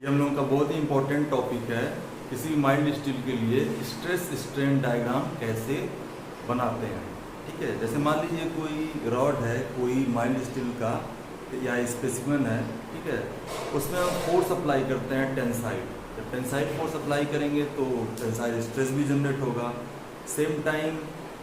ये हम लोगों का बहुत ही इम्पोर्टेंट टॉपिक है। किसी माइल्ड स्टील के लिए स्ट्रेस स्ट्रेन डायग्राम कैसे बनाते हैं। ठीक है, जैसे मान लीजिए कोई रॉड है, कोई माइल्ड स्टील का या स्पेसिमेन है, ठीक है, उसमें हम फोर्स अप्लाई करते हैं टेंसाइल। जब टेंसाइल फोर्स अप्लाई करेंगे तो टेंसाइल स्ट्रेस भी जनरेट होगा, सेम टाइम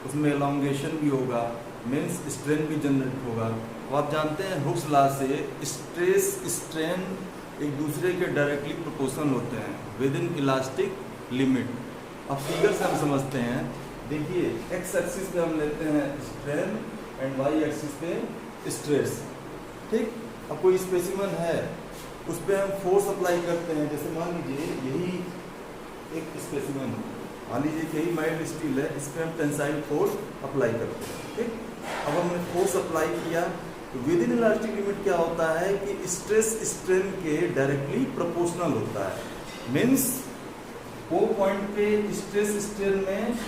उसमें एलोंगेशन भी होगा, मीन्स स्ट्रेन भी जनरेट होगा। तो आप जानते हैं हुक्स लॉ से स्ट्रेस स्ट्रेन एक दूसरे के डायरेक्टली प्रोपोर्शनल होते हैं विद इन इलास्टिक लिमिट। अब फिगर से हम समझते हैं, देखिए एक्स एक्सिस पे हम लेते हैं स्ट्रेन एंड वाई एक्सिस पे स्ट्रेस। ठीक, अब कोई स्पेसिमेन है उस पर हम फोर्स अप्लाई करते हैं। जैसे मान लीजिए यही एक स्पेसिमेन, मान लीजिए यही माइल्ड स्टील है, इस पर हम टेंसाइल फोर्स अप्लाई करते हैं। ठीक, अब हमने फोर्स अप्लाई किया तो विद इन इलास्टिक लिमिट क्या होता है कि स्ट्रेस स्ट्रेन के डायरेक्टली प्रोपोर्शनल होता है। मीन्स वो पॉइंट पे स्ट्रेस स्ट्रेन में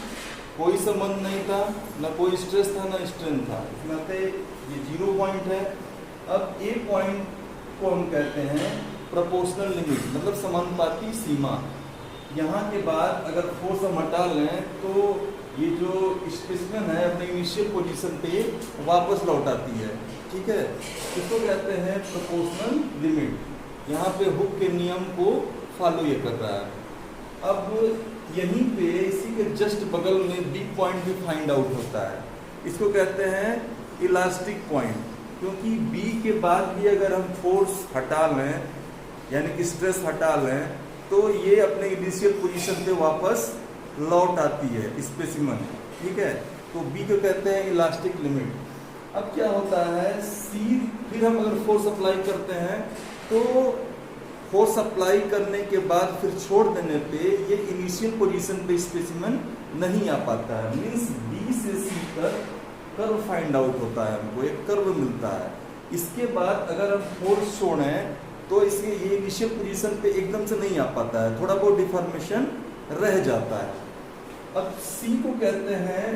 कोई संबंध नहीं था, ना कोई स्ट्रेस था ना स्ट्रेन था, इसमें ये 0 पॉइंट है। अब ए पॉइंट को हम कहते हैं प्रोपोर्शनल लिमिट, मतलब समानुपाती सीमा। यहाँ के बाद अगर फोर्स हम हटा लें तो ये जो स्पेसिमेन है अपने इनिशियल पोजीशन पे वापस लौट आती है। ठीक है, इसको कहते हैं प्रोपोर्शनल लिमिट। यहाँ पे हुक के नियम को फॉलो ये कर रहा है। अब यहीं पे इसी के जस्ट बगल में बी पॉइंट भी फाइंड आउट होता है, इसको कहते हैं इलास्टिक पॉइंट। क्योंकि बी के बाद भी अगर हम फोर्स हटा लें यानी कि स्ट्रेस हटा लें तो ये अपने इनिशियल पोजीशन पे वापस लौट आती है स्पेसिमेन। ठीक है, तो बी को कहते हैं इलास्टिक लिमिट। अब क्या होता है सी, फिर हम अगर फोर्स अप्लाई करते हैं तो फोर्स अप्लाई करने के बाद फिर छोड़ देने पे ये इनिशियल पोजीशन पे स्पेसिमेन नहीं आ पाता है। मींस बी से सी तक कर्व फाइंड आउट होता है, हमको एक कर्व मिलता है। इसके बाद अगर हम फोर्स छोड़ें तो इसलिए ये इनिशियल पोजीशन पे एकदम से नहीं आ पाता है, थोड़ा बहुत डिफॉर्मेशन रह जाता है। अब सी को कहते हैं,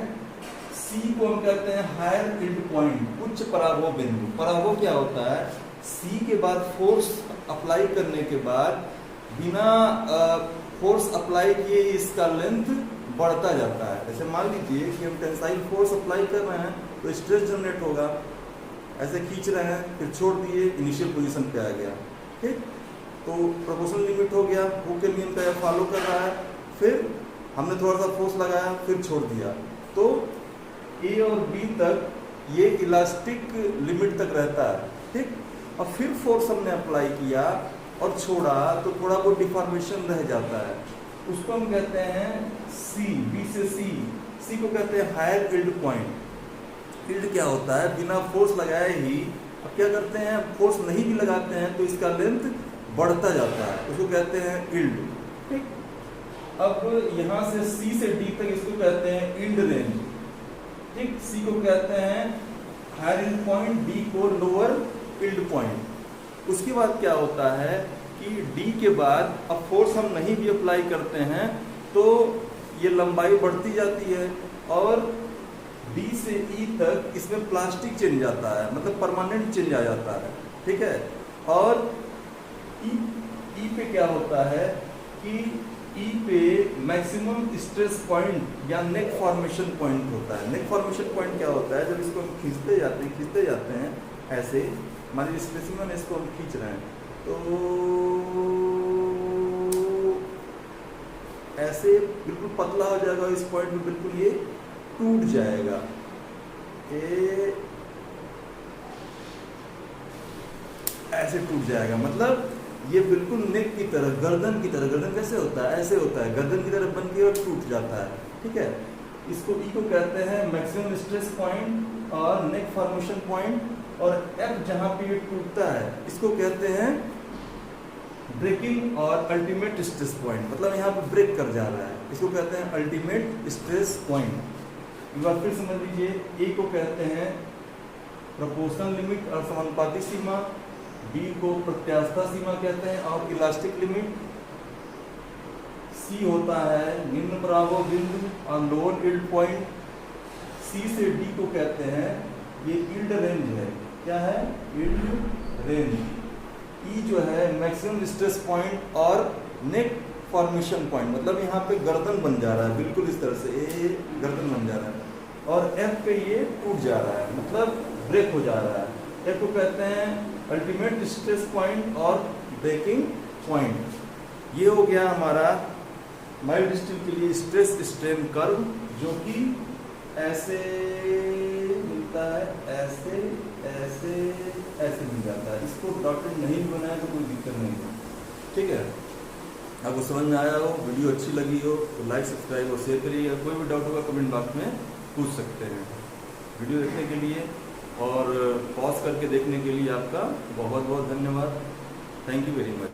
सी को हम कहते हैं हायर यील्ड पॉइंट, उच्च पराभव बिंदु। पराभव क्या होता है, सी के बाद फोर्स अप्लाई करने के बाद बिना फोर्स अप्लाई किए इसका लेंथ बढ़ता जाता है। जैसे मान लीजिए कि हम टेंसाइल फोर्स अप्लाई कर रहे हैं तो स्ट्रेस जनरेट होगा, ऐसे खींच रहे हैं फिर छोड़ दिए इनिशियल पोजीशन पे आ गया। ठीक, तो प्रोपोर्शनल लिमिट हो गया, हुक के नियम का फॉलो कर रहा है। फिर हमने थोड़ा सा फोर्स लगाया फिर छोड़ दिया, तो ए और बी तक ये इलास्टिक लिमिट तक रहता है। ठीक, और फिर फोर्स हमने अप्लाई किया और छोड़ा तो थोड़ा बहुत डिफॉर्मेशन रह जाता है, उसको हम कहते हैं सी। बी से सी, सी को कहते हैं हायर यील्ड पॉइंट। यील्ड क्या होता है, बिना फोर्स लगाए ही अब क्या करते हैं, फोर्स नहीं भी लगाते हैं तो इसका लेंथ बढ़ता जाता है, उसको कहते हैं यील्ड। ठीक, अब यहाँ से सी से डी तक इसको कहते हैं यील्ड रेंज। ठीक, सी को कहते हैं हायर यील्ड पॉइंट, डी को लोअर यील्ड पॉइंट। उसके बाद क्या होता है कि डी के बाद अब फोर्स हम नहीं भी अप्लाई करते हैं तो ये लंबाई बढ़ती जाती है और डी से ई तक इसमें प्लास्टिक चेंज आता है, मतलब परमानेंट चेंज आ जाता है। ठीक है, और ई पे क्या होता है कि ई पे मैक्सिमम स्ट्रेस पॉइंट या नेक फॉर्मेशन पॉइंट होता है। नेक फॉर्मेशन पॉइंट क्या होता है, जब इसको हम खींचते जाते हैं ऐसे, मान लीजिए स्पेसिमेन इसको हम खींच रहे हैं तो ऐसे बिल्कुल पतला हो जाएगा, इस पॉइंट में बिल्कुल ये टूट जाएगा। ऐसे टूट जाएगा, मतलब ये बिल्कुल नेक की तरह, गर्दन की तरह। गर्दन कैसे होता है, ऐसे होता है, गर्दन की तरह बन के और टूट जाता है। ठीक है, इसको ई को कहते हैं मैक्सिमम स्ट्रेस पॉइंट और नेक फॉर्मेशन पॉइंट। और एफ जहाँ पे ये टूटता है इसको कहते हैं ब्रेकिंग और अल्टीमेट स्ट्रेस पॉइंट, मतलब यहाँ पे ब्रेक कर जा रहा है, इसको कहते हैं अल्टीमेट स्ट्रेस पॉइंट। एक बार फिर समझ लीजिए, ए को कहते हैं प्रोपोर्शनल लिमिट और समानुपाती सीमा, बी को प्रत्यास्था सीमा कहते हैं और इलास्टिक लिमिट, सी होता है निम्न पराभव बिंदु और लोअर यील्ड पॉइंट। सी से डी को कहते हैं ये यील्ड रेंज है। क्या है, यील्ड रेंज। ई जो है मैक्सिमम स्ट्रेस पॉइंट और नेक फॉर्मेशन पॉइंट, मतलब यहाँ पे गर्दन बन जा रहा है बिल्कुल इस तरह से, ये गर्दन बन जा रहा है, और एफ पे ये टूट जा रहा है, मतलब ब्रेक हो जा रहा है। एफ को कहते हैं अल्टीमेट स्ट्रेस पॉइंट और ब्रेकिंग पॉइंट। ये हो गया हमारा माइल्ड स्टील के लिए स्ट्रेस स्ट्रेन कर्व, जो कि ऐसे मिलता है, ऐसे ऐसे ऐसे मिल जाता है। इसको डॉटेड नहीं भी बनाया तो कोई दिक्कत नहीं है, ठीक है। आपको समझ में आया हो, वीडियो अच्छी लगी हो तो लाइक सब्सक्राइब और शेयर करिएगा। कोई भी डाउट होगा कमेंट बॉक्स में पूछ सकते हैं। वीडियो देखने के लिए और पॉज करके देखने के लिए आपका बहुत बहुत धन्यवाद। Thank you very much.